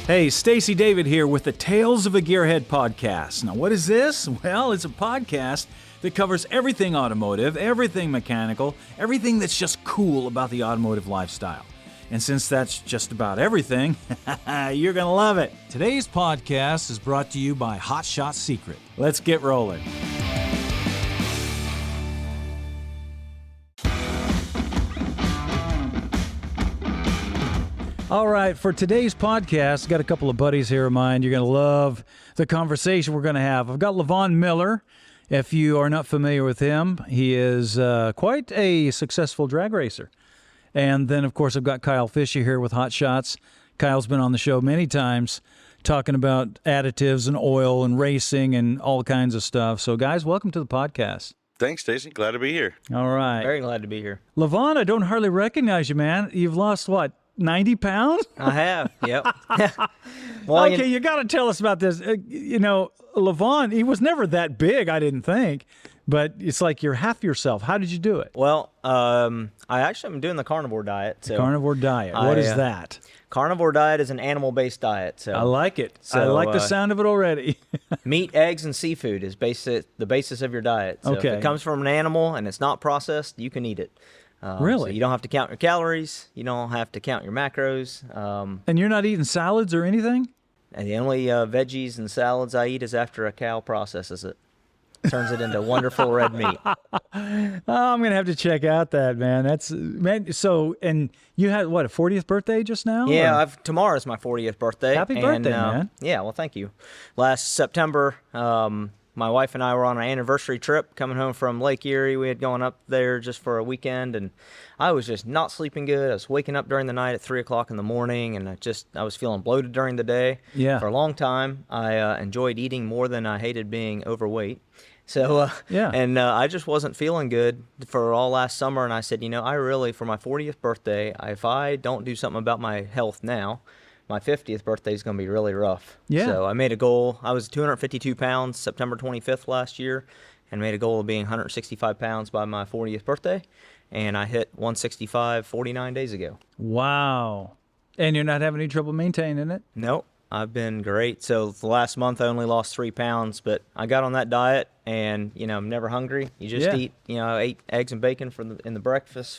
Hey, Stacey David here with the Tales of a Gearhead podcast. Now, what is this? Well, it's a podcast that covers everything automotive, everything mechanical, everything that's just cool about the automotive lifestyle. And since that's just about everything, you're going to love it. Today's podcast is brought to you by Hot Shot Secret. Let's get rolling. All right, for today's podcast, I've got a couple of buddies here of mine. You're going to love the conversation we're going to have. I've got LaVon Miller. If you are not familiar with him, he is quite a successful drag racer. And then, of course, I've got Kyle Fischer here with Hot Shots. Kyle's been on the show many times talking about additives and oil and racing and all kinds of stuff. So, guys, welcome to the podcast. Thanks, Stacey. Glad to be here. All right. Very glad to be here. LaVon, I don't hardly recognize you, man. You've lost, what, 90 pounds? I have, yep. Well, okay, you got to tell us about this. LaVon, he was never that big, I didn't think, but it's like you're half yourself. How did you do it? Well, I actually am doing the carnivore diet. So Carnivore diet. What is that? Carnivore diet is an animal-based diet. So I like it. I like the sound of it already. Meat, eggs, and seafood is the basis of your diet. So okay. If it comes from an animal and it's not processed, you can eat it. Really? So you don't have to count your calories. You don't have to count your macros. And you're not eting salads or anything? And the only veggies and salads I eat is after a cow processes it. Turns it into wonderful red meat. Oh, I'm going to have to check out that, man. So, and you had, what, a 40th birthday just now? Yeah, tomorrow's my 40th birthday. Happy birthday, man. Yeah, well, thank you. Last September, my wife and I were on an anniversary trip coming home from Lake Erie. We had gone up there just for a weekend, and I was just not sleeping good. I was waking up during the night at 3 o'clock in the morning, and I was feeling bloated during the day. Yeah. For a long time, I enjoyed eating more than I hated being overweight. So, yeah. And I just wasn't feeling good for all last summer, and I said, I really, for my 40th birthday, if I don't do something about my health now, my 50th birthday is going to be really rough. Yeah. So I made a goal. I was 252 pounds September 25th last year, and made a goal of being 165 pounds by my 40th birthday, and I hit 165 49 days ago. Wow. And you're not having any trouble maintaining it? Nope. I've been great. So the last month I only lost 3 pounds, but I got on that diet, and I'm never hungry. You just eat. I ate eggs and bacon for breakfast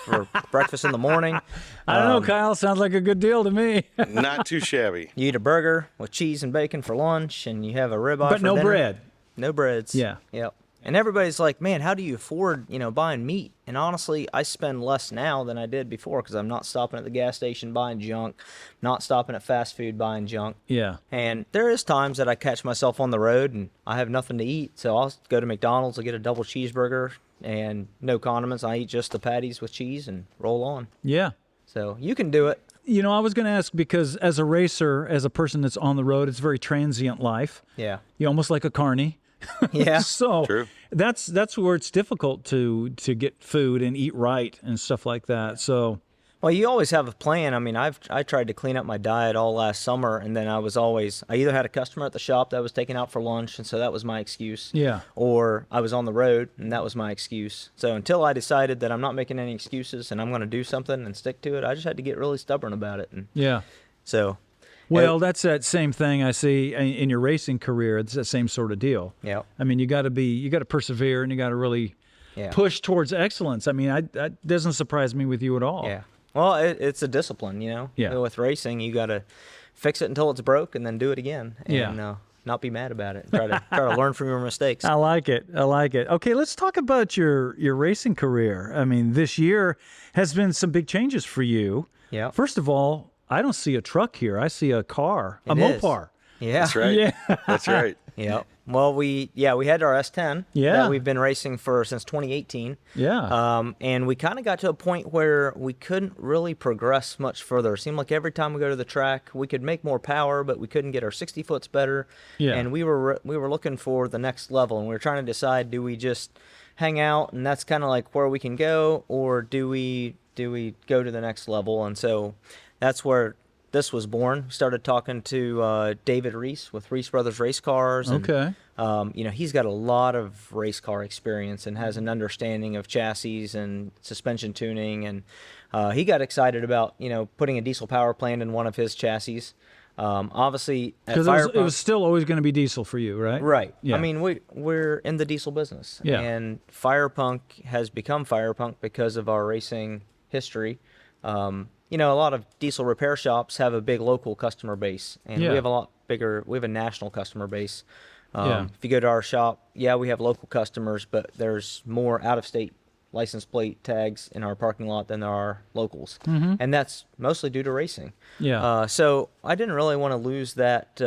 in the morning. I don't know, Kyle. Sounds like a good deal to me. Not too shabby. You eat a burger with cheese and bacon for lunch, and you have a ribeye but for no dinner. bread. No breads. Yeah. Yep. And everybody's like, man, how do you afford, buying meat? And honestly, I spend less now than I did before because I'm not stopping at the gas station buying junk, not stopping at fast food buying junk. Yeah. And there is times that I catch myself on the road and I have nothing to eat. So I'll go to McDonald's, I'll get a double cheeseburger and no condiments. I eat just the patties with cheese and roll on. Yeah. So you can do it. I was going to ask because as a racer, as a person that's on the road, it's a very transient life. Yeah. You're almost like a carny. Yeah. So True. that's where it's difficult to get food and eat right and stuff like that. So, well, you always have a plan. I mean, I tried to clean up my diet all last summer, and then I either had a customer at the shop that was taking out for lunch, and so that was my excuse. Yeah. Or I was on the road, and that was my excuse. So until I decided that I'm not making any excuses and I'm going to do something and stick to it, I just had to get really stubborn about it. And yeah. So. Well, that's that same thing I see in your racing career. It's that same sort of deal. Yeah. I mean, you got to persevere and you got to really push towards excellence. I mean, that doesn't surprise me with you at all. Yeah. Well, it's a discipline, Yeah. With racing, you got to fix it until it's broke and then do it again. And, not be mad about it. Try to learn from your mistakes. I like it. Okay, let's talk about your racing career. I mean, this year has been some big changes for you. Yeah. First of all, I don't see a truck here. I see a car, a Mopar. Yeah. That's right. Yeah. That's right. Yeah. Well, we had our S10 that we've been racing since 2018. Yeah. And we kind of got to a point where we couldn't really progress much further. It seemed like every time we go to the track, we could make more power, but we couldn't get our 60-foots better. Yeah. And we were looking for the next level, and we were trying to decide, do we just hang out, and that's kind of like where we can go, or do we go to the next level? And so that's where this was born. Started talking to David Reese with Reese Brothers Race Cars. And, Okay. He's got a lot of race car experience and has an understanding of chassis and suspension tuning. And he got excited about, putting a diesel power plant in one of his chassis. Obviously, at Because it Firepunk, was still always going to be diesel for you, right? right. Yeah. I mean, we're in the diesel business, Yeah. and Firepunk has become Firepunk because of our racing history. You know, a lot of diesel repair shops have a big local customer base, and Yeah. we have a lot bigger. We have a national customer base. Yeah. If you go to our shop, yeah, we have local customers, but there's more out-of-state license plate tags in our parking lot than there are locals, and that's mostly due to racing. Yeah. So I didn't really want to lose that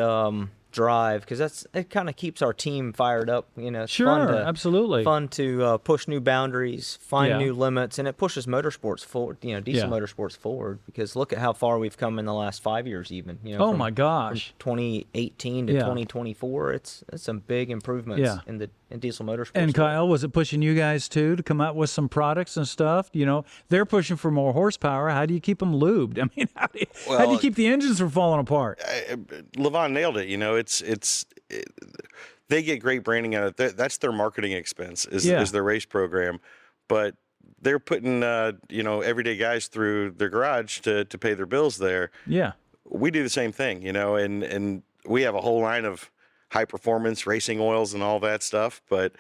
drive, because it kind of keeps our team fired up. You know, it's Sure, absolutely. fun to push new boundaries, find Yeah. new limits, and it pushes motorsports forward. You know, diesel Yeah. motorsports forward, because look at how far we've come in the last 5 years, even. You know, Oh from- my gosh. from 2018 to Yeah. 2024, it's some big improvements Yeah. in diesel motorsports. And Kyle, was it pushing you guys too to come out with some products and stuff? You know, they're pushing for more horsepower. How do you keep them lubed? I mean, how do you keep the engines from falling apart? LaVon nailed it. You know, they get great branding out of it. That's their marketing expense is their race program, but they're putting everyday guys through their garage to pay their bills there. Yeah. We do the same thing, you know, and we have a whole line of high performance racing oils and all that stuff, but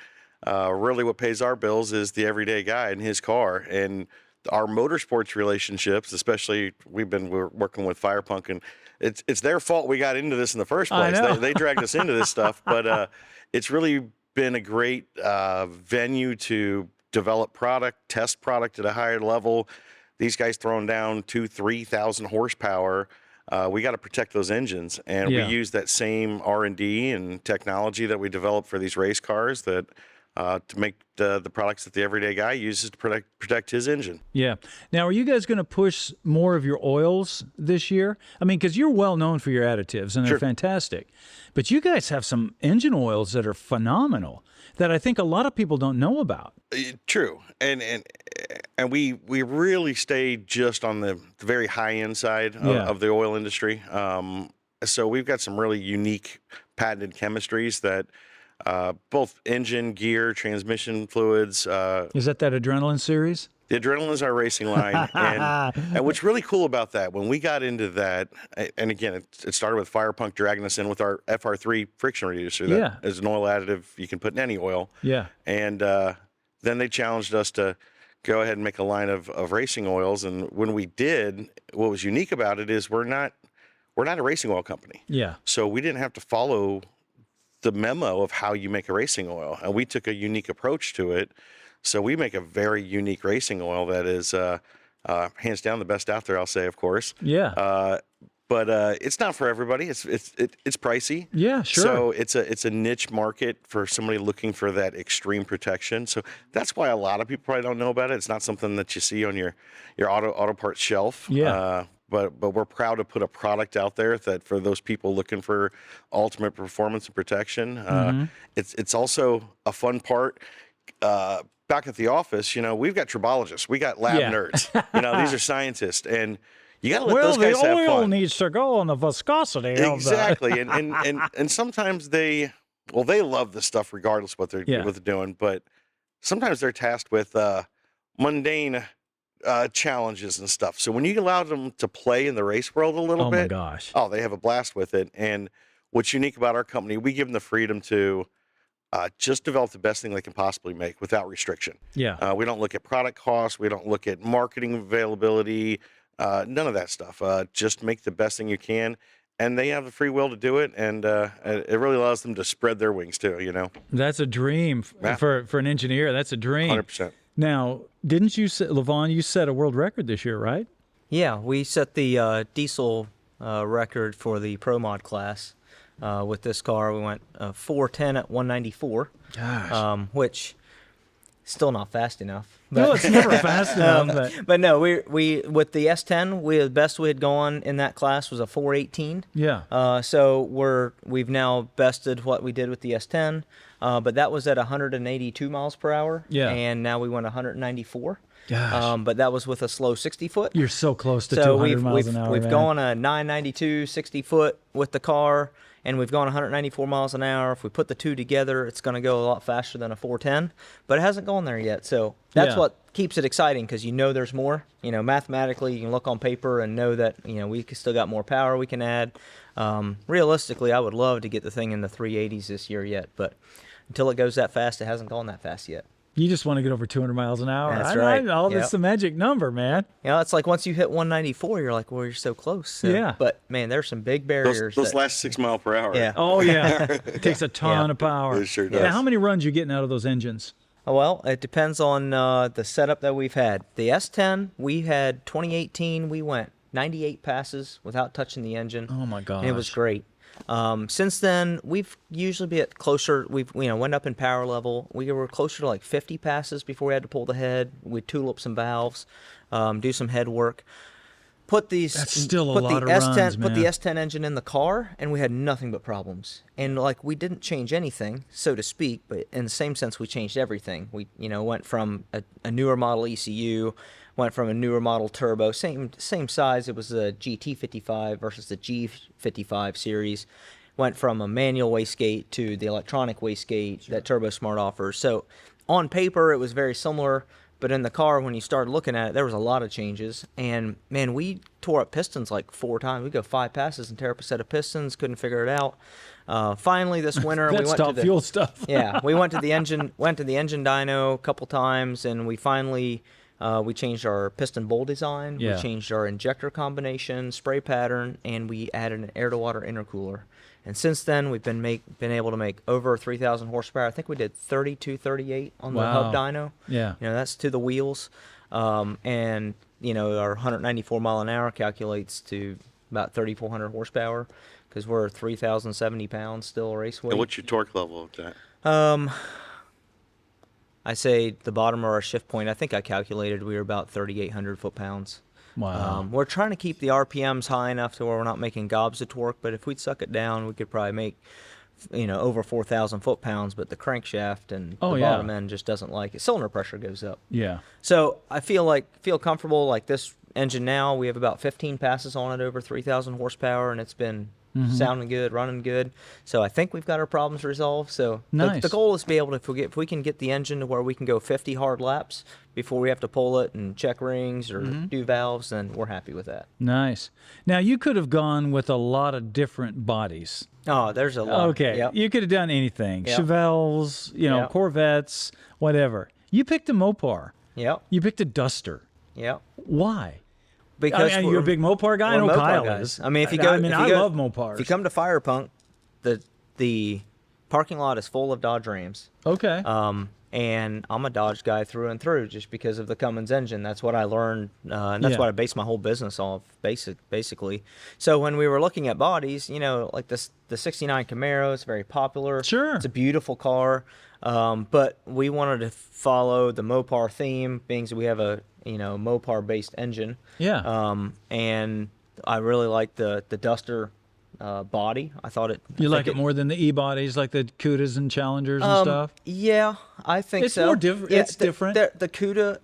really what pays our bills is the everyday guy in his car. And our motorsports relationships, especially we're working with Firepunk, and it's their fault we got into this in the first I place. know. They dragged us into this stuff, but it's really been a great venue to develop product, test product at a higher level. These guys throwing down 2,000-3,000 horsepower. We got to protect those engines, and Yeah. we use that same R&D and technology that we developed for these race cars to make the products that the everyday guy uses to protect his engine. Yeah. Now, are you guys going to push more of your oils this year? I mean, because you're well known for your additives, and they're Sure. fantastic. But you guys have some engine oils that are phenomenal that I think a lot of people don't know about. True, and we really stay just on the very high end side of the oil industry. So we've got some really unique patented chemistries that both engine, gear, transmission fluids. Is that adrenaline series? The Adrenaline is our racing line, and what's really cool about that, when we got into that, and again, it started with Firepunk dragging us in with our FR3 friction reducer. That is an oil additive you can put in any oil. Yeah. And then they challenged us to go ahead and make a line of racing oils, and when we did, what was unique about it is we're not a racing oil company. Yeah. So we didn't have to follow the memo of how you make a racing oil, and we took a unique approach to it. So we make a very unique racing oil that is hands down the best out there, I'll say, of course. Yeah. But it's not for everybody. It's pricey. Yeah, sure. So it's a niche market for somebody looking for that extreme protection. So that's why a lot of people probably don't know about it. It's not something that you see on your auto parts shelf. Yeah. But we're proud to put a product out there that for those people looking for ultimate performance and protection. It's also a fun part. Back at the office, you know, we've got tribologists, we got lab nerds. You know, these are scientists, and you got to let those guys have fun. The oil needs to go on the viscosity. Exactly, and sometimes they love the stuff regardless of what they're doing, but sometimes they're tasked with mundane challenges and stuff. So when you allow them to play in the race world a little bit, they have a blast with it. And what's unique about our company, we give them the freedom to just develop the best thing they can possibly make without restriction. Yeah. We don't look at product costs. We don't look at marketing availability. None of that stuff. Just make the best thing you can, and they have the free will to do it. And it really allows them to spread their wings too. You know, that's a dream for an engineer. That's a dream. 100%. Now, didn't you, LaVon? You set a world record this year, right? Yeah, we set the diesel record for the Pro Mod class. With this car, we went 410 at 194. Gosh. Which still not fast enough. But, no, it's never fast enough. But no, we with the S10, the best we had gone in that class was a 418. Yeah. So we've now bested what we did with the S10, but that was at 182 miles per hour. Yeah. And now we went 194. Gosh. But that was with a slow 60-foot. You're so close to So 200 miles an hour, we've man. gone a 992 60-foot with the car, and we've gone 194 miles an hour. If we put the two together, it's going to go a lot faster than a 410, but it hasn't gone there yet. So that's what keeps it exciting, because you know there's more. You know, mathematically, you can look on paper and know that, you know, we still got more power we can add. Realistically, I would love to get the thing in the 380s this year yet, but until it goes that fast, it hasn't gone that fast yet. You just want to get over 200 miles an hour. That's right. That's the magic number, man. You know, it's like once you hit 194, you're like, well, you're so close. So, Yeah. But, man, there's some big barriers. Those last 6 miles per hour. Yeah. Oh, yeah. It takes a ton of power. It sure does. Now, how many runs you getting out of those engines? Well, it depends on the setup that we've had. The S10, we had 2018, we went 98 passes without touching the engine. Oh, my gosh. And it was great. Since then, we've usually been closer. We've went up in power level. We were closer to like 50 passes before we had to pull the head. We'd tool up some valves, do some head work. That's still a lot of runs, man. Put the S10 engine in the car, and we had nothing but problems. And like, we didn't change anything, so to speak, but in the same sense, we changed everything. We went from a newer model ECU, went from a newer model turbo, same size. It was a GT55 versus the G55 series. Went from a manual wastegate to the electronic wastegate that Turbo Smart offers. So on paper, it was very similar. But in the car, when you started looking at it, there was a lot of changes. And, man, we tore up pistons like 4 times. We'd go 5 passes and tear up a set of pistons, couldn't figure it out. Finally, this winter, That's top fuel stuff. Yeah, we went to the engine dyno a couple times, and we finally we changed our piston bowl design. Yeah. We changed our injector combination, spray pattern, and we added an air-to-water intercooler. And since then, we've been able to make over 3,000 horsepower. I think we did 3238 on the hub dyno. Yeah. You know, that's to the wheels. And, you know, our 194 mile an hour calculates to about 3,400 horsepower, because we're 3,070 pounds still race weight. And what's your torque level with that? I say the bottom of our shift point, I think I calculated we were about 3,800 foot-pounds. Wow. We're trying to keep the RPMs high enough to where we're not making gobs of torque, but if we'd suck it down, we could probably make, you know, over 4,000 foot-pounds, but the crankshaft and the bottom end just doesn't like it. Cylinder pressure goes up. Yeah. So I feel comfortable. Like this engine now, we have about 15 passes on it over 3,000 horsepower, and it's been sounding good, running good. So I think we've got our problems resolved. So Nice. the goal is to be able to, if we can get the engine to where we can go 50 hard laps before we have to pull it and check rings or do valves, then we're happy with that. Nice. Now, you could have gone with a lot of different bodies. Oh, there's a lot. Okay. Yep. You could have done anything. Yep. Chevelles, Yep. Corvettes, whatever. You picked a Mopar. Yep. You picked a Duster. Yep. Why? Because you're a big Mopar guy? I know Mopar Kyle guys. is. I mean, I love Mopars. If you come to Firepunk, the parking lot is full of Dodge Rams. Okay. And I'm a Dodge guy through and through just because of the Cummins engine. That's what I learned, and that's what I based my whole business off, basically. So when we were looking at bodies, you know, like the 69 Camaro is very popular. Sure. It's a beautiful car, but we wanted to follow the Mopar theme, being that we have a, you know, Mopar-based engine. Yeah. And I really like the Duster body. I thought it. You like it more than the E-bodies, like the Cudas and Challengers and stuff? Yeah, I think It's so. more different. Yeah, It's different. The Cuda,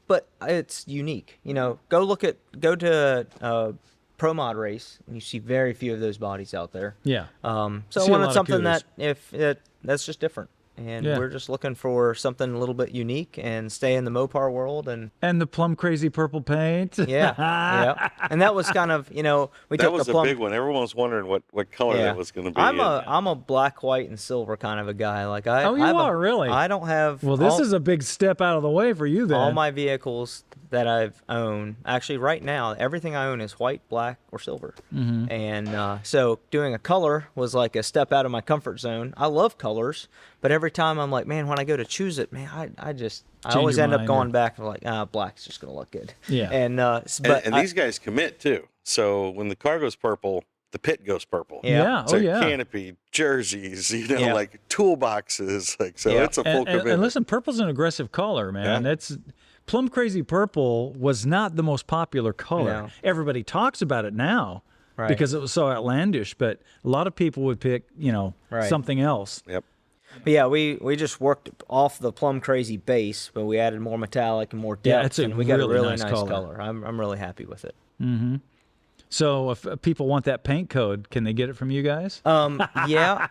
but it's unique. You know, go to Pro Mod race, and you see very few of those bodies out there. Yeah. So I See a lot wanted of something Cudas. that's just different. And Yeah. we're just looking for something a little bit unique and stay in the Mopar world. And And the plum crazy purple paint. yeah. And that was kind of, you know, we That took was the plum. a big one. Everyone was wondering what color that was going to be. I'm a black, white, and silver kind of a guy. Like I. Oh, you I have are, really? I don't have. Well, this is a big step out of the way for you then. all my vehicles that I've owned. Actually, right now, everything I own is white, black, or silver. Mm-hmm. And so doing a color was like a step out of my comfort zone. I love colors, but every time I'm like, man, when I go to choose it, man, I always your end up mind, going or- back and like, black's just gonna look good. Yeah. And And these guys commit too. So when the car goes purple, the pit goes purple. Yeah. So Oh, yeah. canopy, jerseys, you know, Yeah. like toolboxes, like so. Yeah. It's a full commitment. And listen, purple's an aggressive color, man. Yeah. It's plum crazy purple was not the most popular color. No. Everybody talks about it now Right. because it was so outlandish, but a lot of people would pick, Right. something else. Yep. But yeah, we just worked off the plum crazy base, but we added more metallic and more depth, and we got a really nice color. I'm really happy with it. Mm-hmm. So if people want that paint code, can they get it from you guys? Yeah.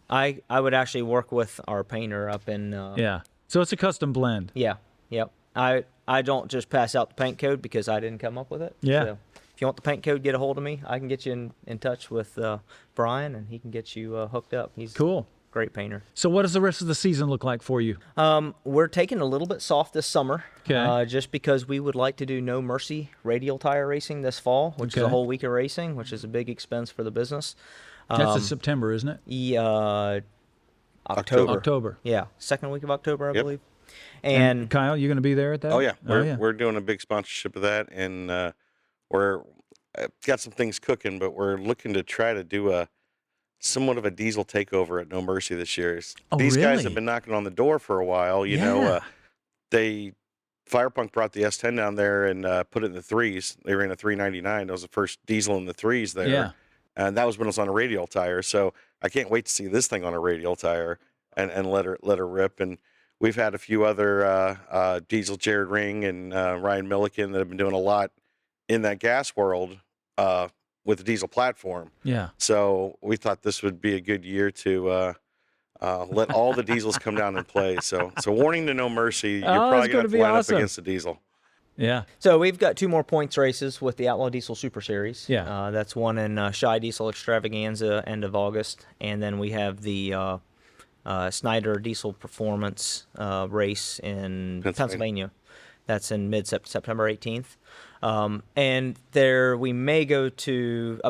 I would actually work with our painter up in. Yeah. So it's a custom blend. Yeah. Yep. I don't just pass out the paint code because I didn't come up with it. Yeah. So if you want the paint code, get a hold of me. I can get you in touch with Brian, and he can get you hooked up. He's cool. Great painter. So what does the rest of the season look like for you? We're taking a little bit soft this summer, okay. Just because we would like to do No Mercy radial tire racing this fall, which is a whole week of racing, which is a big expense for the business. That's in September, isn't it? Yeah, October. Yeah, second week of October, I believe. And Kyle, you going to be there at that? Oh yeah, we're doing a big sponsorship of that, and we're got some things cooking, but we're looking to try to do somewhat of a diesel takeover at No Mercy this year. These guys have been knocking on the door for a while. You know, Firepunk brought the S10 down there and put it in the threes. They ran a 399. That was the first diesel in the threes there. Yeah. And that was when it was on a radial tire. So I can't wait to see this thing on a radial tire and let her rip. And we've had a few other Diesel Jared Ring and Ryan Milliken that have been doing a lot in that gas world with the diesel platform. Yeah. So we thought this would be a good year to let all the diesels come down and play. So warning to No Mercy, you're probably going to have to line up against the diesel. Yeah. So we've got 2 more points races with the Outlaw Diesel Super Series. Yeah. That's one in Shy Diesel Extravaganza end of August, and then we have the Snyder Diesel Performance race in Pennsylvania. That's in September 18th. And there we may go up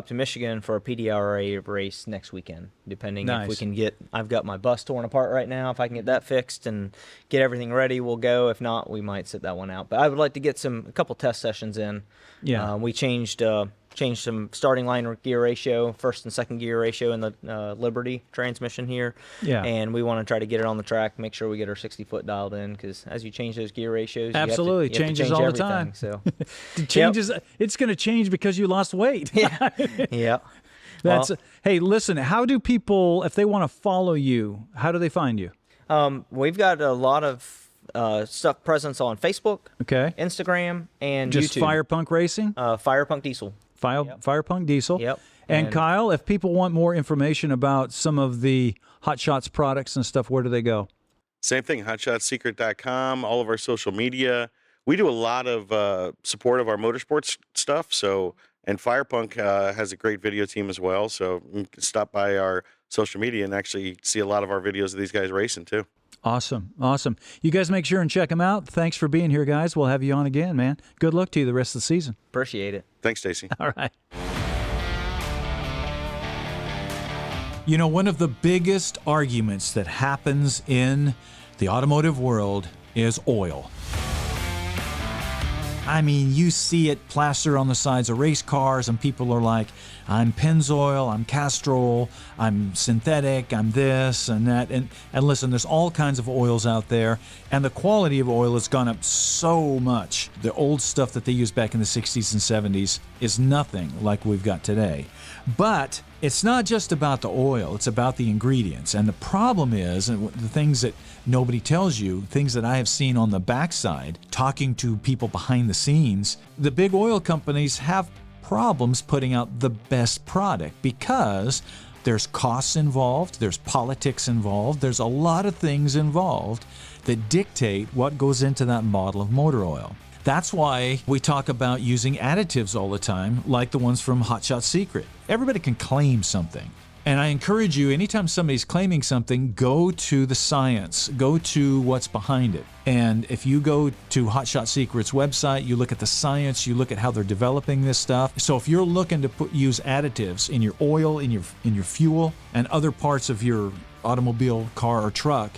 to Michigan for a PDRA race next weekend, depending if we can get. I've got my bus torn apart right now. If I can get that fixed and get everything ready, we'll go. If not, we might sit that one out. But I would like to get a couple test sessions in. Yeah. We changed some starting line gear ratio, first and second gear ratio in the Liberty transmission here. Yeah. And we want to try to get it on the track, make sure we get our 60-foot dialed in, because as you change those gear ratios, absolutely you have to changes change all everything, the time. So it changes. Yep. It's going to change because you lost weight. Yeah. Yeah. Hey, listen. How do people, if they want to follow you, how do they find you? We've got a lot of stuff presence on Facebook, Instagram, and just YouTube. Firepunk Racing, Firepunk Diesel. Firepunk Diesel. Yep. And Kyle, if people want more information about some of the Hot Shots products and stuff, where do they go? Same thing, hotshotsecret.com, all of our social media. We do a lot of support of our motorsports stuff. And Firepunk has a great video team as well. So you can stop by our social media and actually see a lot of our videos of these guys racing too. Awesome. You guys make sure and check them out. Thanks for being here, guys. We'll have you on again, man. Good luck to you the rest of the season. Appreciate it. Thanks, Stacey. All right. You know, one of the biggest arguments that happens in the automotive world is oil. I mean, you see it plastered on the sides of race cars, and people are like, I'm Pennzoil, I'm Castrol, I'm synthetic, I'm this and that. And listen, there's all kinds of oils out there, and the quality of oil has gone up so much. The old stuff that they used back in the 60s and 70s is nothing like we've got today. But it's not just about the oil, it's about the ingredients. And the problem is, and the things that nobody tells you, things that I have seen on the backside, talking to people behind the scenes, the big oil companies have problems putting out the best product because there's costs involved, there's politics involved, there's a lot of things involved that dictate what goes into that bottle of motor oil. That's why we talk about using additives all the time, like the ones from Hot Shot Secret. Everybody can claim something. And I encourage you, anytime somebody's claiming something, go to the science, go to what's behind it. And if you go to Hot Shot Secret's website, you look at the science, you look at how they're developing this stuff. So if you're looking to use additives in your oil, in your fuel, and other parts of your automobile, car, or truck,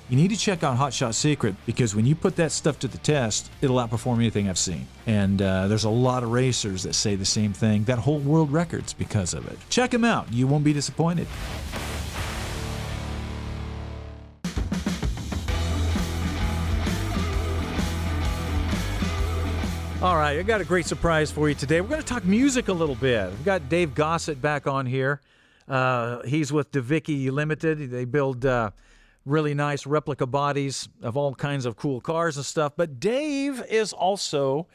you need to check out Hot Shot Secret, because when you put that stuff to the test, it'll outperform anything I've seen. And there's a lot of racers that say the same thing that hold world records because of it. Check them out. You won't be disappointed. All right, I got a great surprise for you today. We're going to talk music a little bit. We've got Dave Gossett back on here. He's with DAVVIKI Limited. They build really nice replica bodies of all kinds of cool cars and stuff. But Dave is also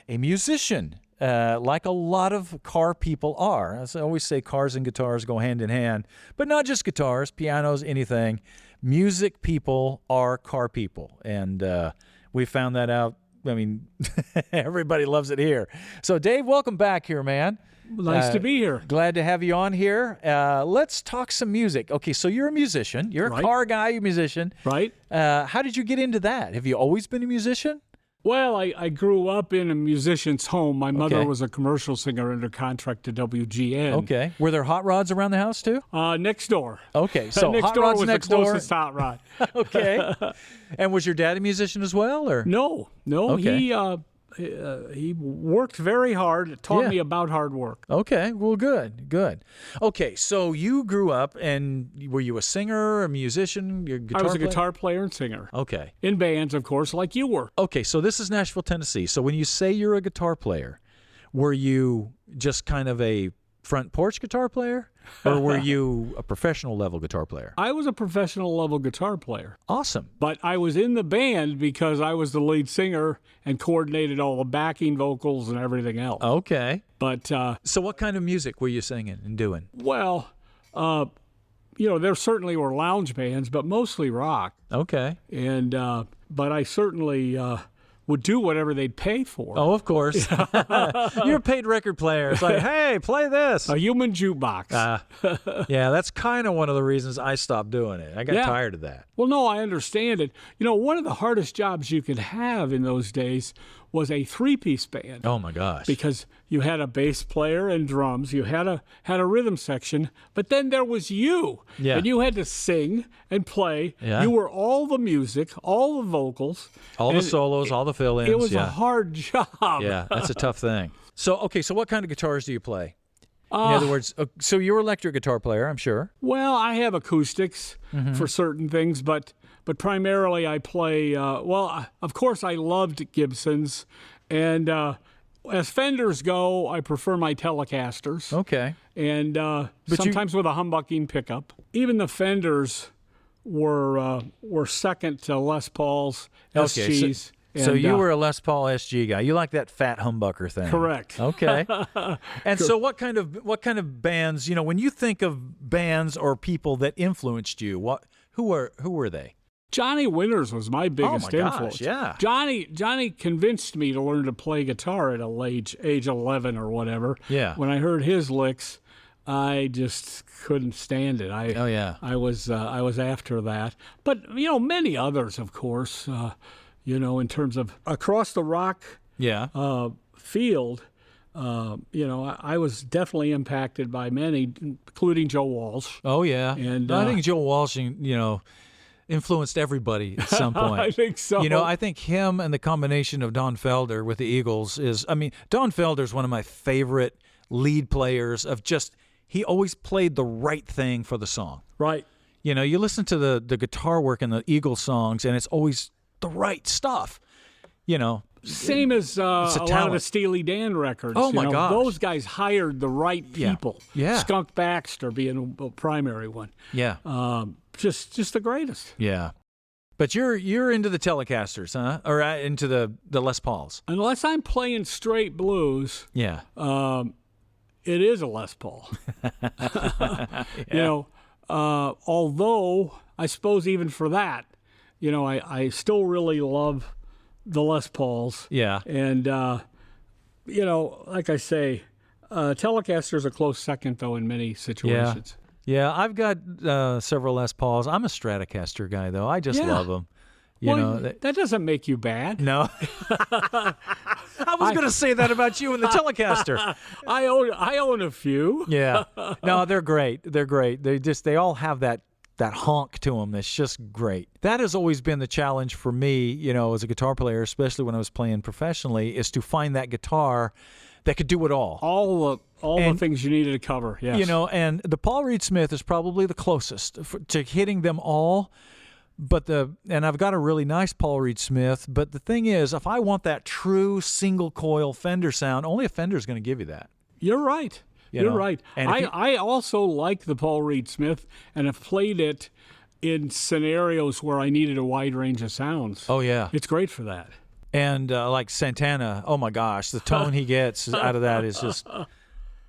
a musician, like a lot of car people are. As I always say, cars and guitars go hand in hand, but not just guitars, pianos, anything. Music people are car people, and we found that out. I mean, everybody loves it here. So, Dave, welcome back here, man. Nice to be here. Glad to have you on here. Let's talk some music. Okay, so you're a musician. You're a car guy, you're a musician. Right. How did you get into that? Have you always been a musician? Well, I grew up in a musician's home. My mother was a commercial singer under contract to WGN. Okay. Were there hot rods around the house, too? Next door. Okay, so next hot door rods was next the door. closest hot rod. Okay. And was your dad a musician as well, or? No. Okay. He worked very hard. Taught me about hard work. Okay, well, good. Okay, so you grew up, and were you a singer, a musician, I was a guitar player and singer. Okay. In bands, of course, like you were. Okay, so this is Nashville, Tennessee. So when you say you're a guitar player, were you just kind of a front porch guitar player, or were you a professional level guitar player? I was a professional level guitar player. Awesome. But I was in the band because I was the lead singer and coordinated all the backing vocals and everything else. Okay. But so what kind of music were you singing and doing? well, there certainly were lounge bands, but mostly rock. Okay. And but I certainly would do whatever they'd pay for. Oh, of course. You're a paid record player. It's like, hey, play this. A human jukebox. Yeah, that's kind of one of the reasons I stopped doing it. I got tired of that. Well, no, I understand it. One of the hardest jobs you could have in those days was a three-piece band. Oh my gosh. Because you had a bass player and drums, you had a rhythm section, but then there was you. Yeah. And you had to sing and play. Yeah. You were all the music, all the vocals. All the solos, all the fill-ins. It was a hard job. Yeah, that's a tough thing. So what kind of guitars do you play? In other words, so you're an electric guitar player, I'm sure. Well, I have acoustics for certain things, but primarily I play, of course I loved Gibsons, and as Fenders go, I prefer my Telecasters. Okay. And sometimes with a humbucking pickup. Even the Fenders were second to Les Pauls, SGs. So you were a Les Paul SG guy. You like that fat humbucker thing. Correct. Okay. And so what kind of bands, when you think of bands or people that influenced you, who were they? Johnny Winters was my biggest influence. Yeah. Johnny convinced me to learn to play guitar at age 11 or whatever. Yeah. When I heard his licks, I just couldn't stand it. I was after that. But many others, of course. In terms of across the rock field, I was definitely impacted by many, including Joe Walsh. Oh, yeah. And I think Joe Walsh, influenced everybody at some point. I think so. I think him and the combination of Don Felder with the Eagles Don Felder's one of my favorite lead players he always played the right thing for the song. Right. You listen to the guitar work in the Eagles songs, and it's always the right stuff, Same as a lot of the Steely Dan records. Oh, my gosh. Those guys hired the right people. Yeah. Skunk Baxter being a primary one. Yeah. Just the greatest. Yeah. But you're into the Telecasters, huh? Or into the Les Pauls? Unless I'm playing straight blues. Yeah. It is a Les Paul. Yeah. Although I suppose even for that, I still really love the Les Pauls. Yeah. And, like I say, Telecaster's a close second, though, in many situations. Yeah, I've got several Les Pauls. I'm a Stratocaster guy, though. I just love them. That doesn't make you bad. No. I was going to say that about you and the Telecaster. I own a few. Yeah. No, they're great. They're great. They all have that honk to them that's just great. That has always been the challenge for me, as a guitar player, especially when I was playing professionally, is to find that guitar that could do it all. All the things you needed to cover, yes. And the Paul Reed Smith is probably the closest to hitting them all. And I've got a really nice Paul Reed Smith, but the thing is, if I want that true single coil Fender sound, only a Fender's going to give you that. You're right. You're right. I also like the Paul Reed Smith and have played it in scenarios where I needed a wide range of sounds. Oh, yeah. It's great for that. And like Santana, oh, my gosh, the tone he gets out of that is just,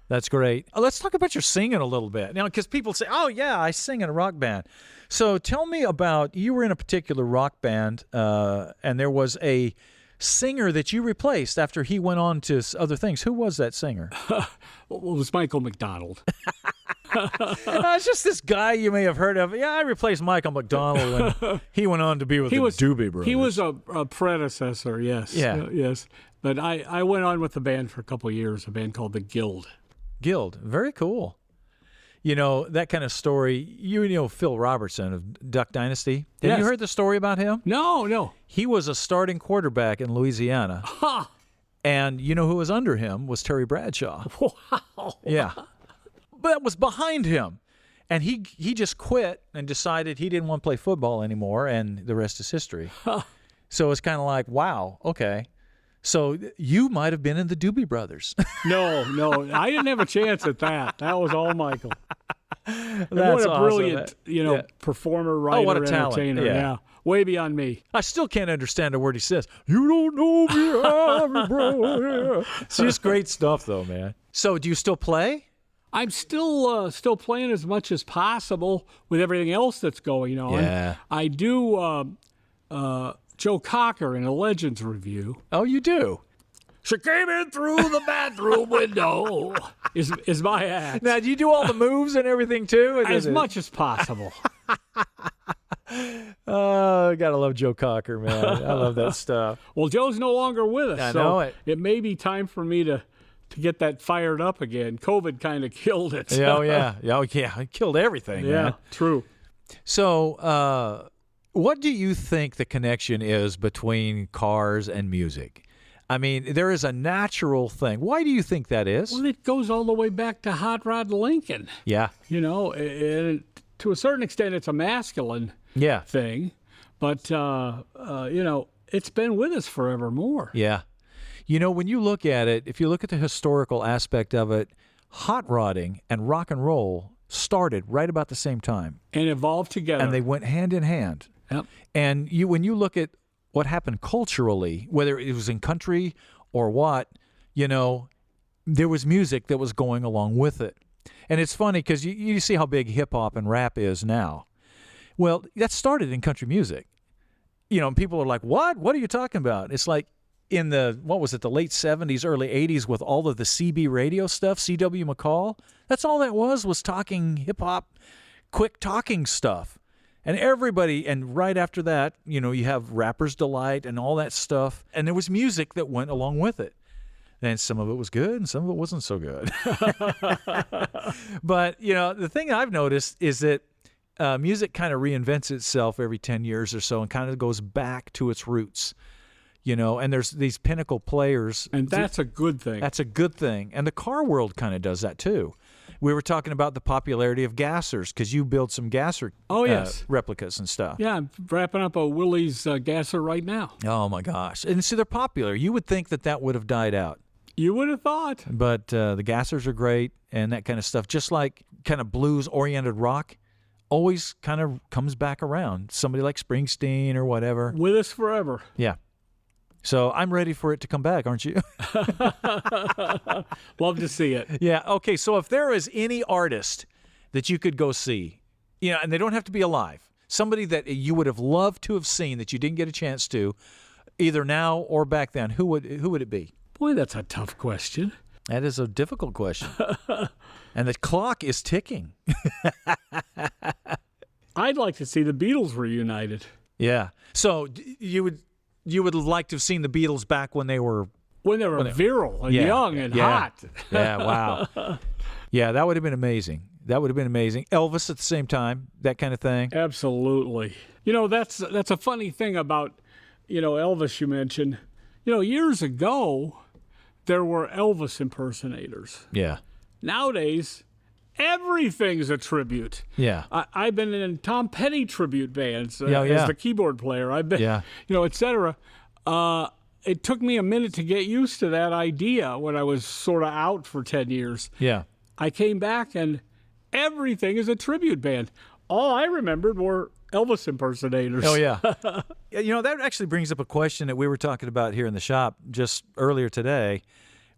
that's great. Let's talk about your singing a little bit. Now, because people say, oh, yeah, I sing in a rock band. So tell me about, you were in a particular rock band, and there was a singer that you replaced after he went on to other things. Who was that singer? Well, it was Michael McDonald. It's just this guy you may have heard of. Yeah, I replaced Michael McDonald when he went on to be with the Doobie Brothers. He was a predecessor, yes. Yeah. Yes. But I went on with the band for a couple of years, a band called the Guild. Guild. Very cool. You know, that kind of story, you know Phil Robertson of Duck Dynasty. Have you heard the story about him? No. He was a starting quarterback in Louisiana. Ha! And you know who was under him was Terry Bradshaw. Wow. Yeah. But that was behind him. And he just quit and decided he didn't want to play football anymore, and the rest is history. So it's kind of like, wow, okay. So you might have been in the Doobie Brothers. No, I didn't have a chance at that. That was all Michael. That's what a awesome. brilliant, performer, writer, what a talent. entertainer. Yeah. Way beyond me. I still can't understand a word he says. You don't know me, bro. It's just great stuff, though, man. So do you still play? I'm still playing as much as possible with everything else that's going on. Yeah. I do Joe Cocker in a Legends review. Oh, you do? She came in through the bathroom window is my act. Now, do you do all the moves and everything, too? As much as possible. Oh, gotta love Joe Cocker, man. I love that stuff. Well, Joe's no longer with us. I know it. It may be time for me to get that fired up again. COVID kind of killed it. Oh, yeah. It killed everything, man. True. So, what do you think the connection is between cars and music? I mean, there is a natural thing. Why do you think that is? Well, it goes all the way back to Hot Rod Lincoln. Yeah. You know, to a certain extent, it's a masculine thing. But, you know, it's been with us forevermore. Yeah. You know, when you look at it, if you look at the historical aspect of it, hot rodding and rock and roll started right about the same time. And evolved together. And they went hand in hand. Yep. And when you look at what happened culturally, whether it was in country or what, you know, there was music that was going along with it. And it's funny because you see how big hip-hop and rap is now. Well, that started in country music. You know, people are like, what? What are you talking about? It's like in the late 70s, early 80s with all of the CB radio stuff, C.W. McCall. That's all that was talking hip-hop, quick talking stuff. And everybody, and right after that, you know, you have Rapper's Delight and all that stuff. And there was music that went along with it. And some of it was good and some of it wasn't so good. But, you know, the thing I've noticed is that music kind of reinvents itself every 10 years or so and kind of goes back to its roots. You know, and there's these pinnacle players. And that's a good thing. That's a good thing. And the car world kind of does that too. We were talking about the popularity of gassers because you build some gasser replicas and stuff. Yeah, I'm wrapping up a Willys gasser right now. Oh, my gosh. And see, they're popular. You would think that would have died out. You would have thought. But the gassers are great and that kind of stuff. Just like kind of blues-oriented rock always kind of comes back around. Somebody like Springsteen or whatever. With us forever. Yeah. So I'm ready for it to come back, aren't you? Love to see it. Yeah. Okay. So if there is any artist that you could go see, you know, and they don't have to be alive, somebody that you would have loved to have seen that you didn't get a chance to, either now or back then, who would it be? Boy, that's a tough question. That is a difficult question. And the clock is ticking. I'd like to see the Beatles reunited. Yeah. So you would like to have seen the Beatles back when they were virile and young and hot. Yeah, wow. Yeah, that would have been amazing. Elvis at the same time, that kind of thing. Absolutely. You know, that's a funny thing about, you know, Elvis you mentioned. You know, years ago, there were Elvis impersonators. Yeah. Nowadays, everything's a tribute. Yeah. I've been in Tom Petty tribute bands as the keyboard player. I've been, you know, et cetera. It took me a minute to get used to that idea when I was sort of out for 10 years. Yeah. I came back and everything is a tribute band. All I remembered were Elvis impersonators. Oh, yeah. That actually brings up a question that we were talking about here in the shop just earlier today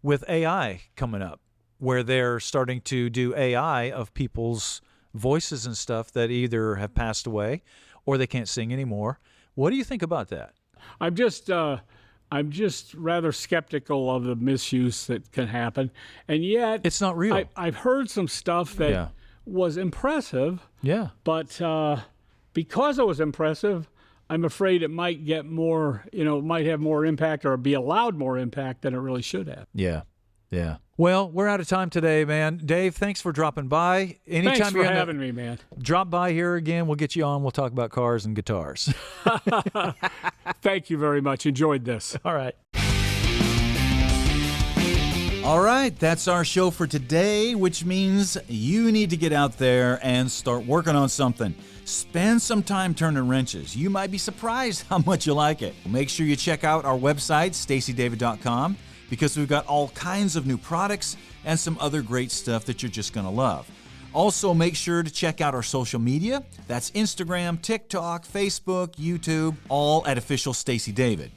with AI coming up, where they're starting to do AI of people's voices and stuff that either have passed away or they can't sing anymore. What do you think about that? I'm just rather skeptical of the misuse that can happen, and yet it's not real. I've heard some stuff that was impressive. Yeah, but because it was impressive, I'm afraid it might get more. Might have more impact or be allowed more impact than it really should have. Yeah. Yeah. Well, we're out of time today, man. Dave, thanks for dropping by. Anytime thanks for having me, man. Drop by here again. We'll get you on. We'll talk about cars and guitars. Thank you very much. Enjoyed this. All right. All right, that's our show for today, which means you need to get out there and start working on something. Spend some time turning wrenches. You might be surprised how much you like it. Make sure you check out our website, staceydavid.com, because we've got all kinds of new products and some other great stuff that you're just going to love. Also, make sure to check out our social media. That's Instagram, TikTok, Facebook, YouTube, all at Official Stacey David.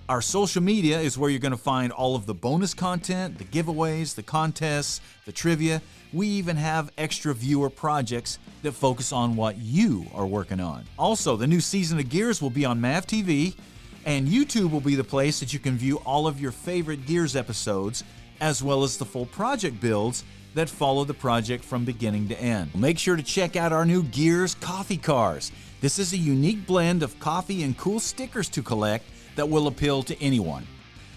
Our social media is where you're going to find all of the bonus content, the giveaways, the contests, the trivia. We even have extra viewer projects that focus on what you are working on. Also, the new season of Gears will be on MAV TV, and YouTube will be the place that you can view all of your favorite Gears episodes, as well as the full project builds that follow the project from beginning to end. Make sure to check out our new Gears coffee cars. This is a unique blend of coffee and cool stickers to collect that will appeal to anyone.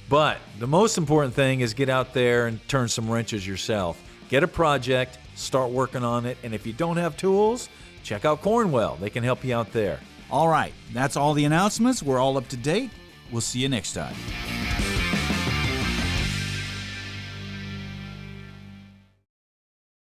But the most important thing is get out there and turn some wrenches yourself. Get a project, start working on it, and if you don't have tools, check out Cornwell. They can help you out there. All right, that's all the announcements. We're all up to date. We'll see you next time.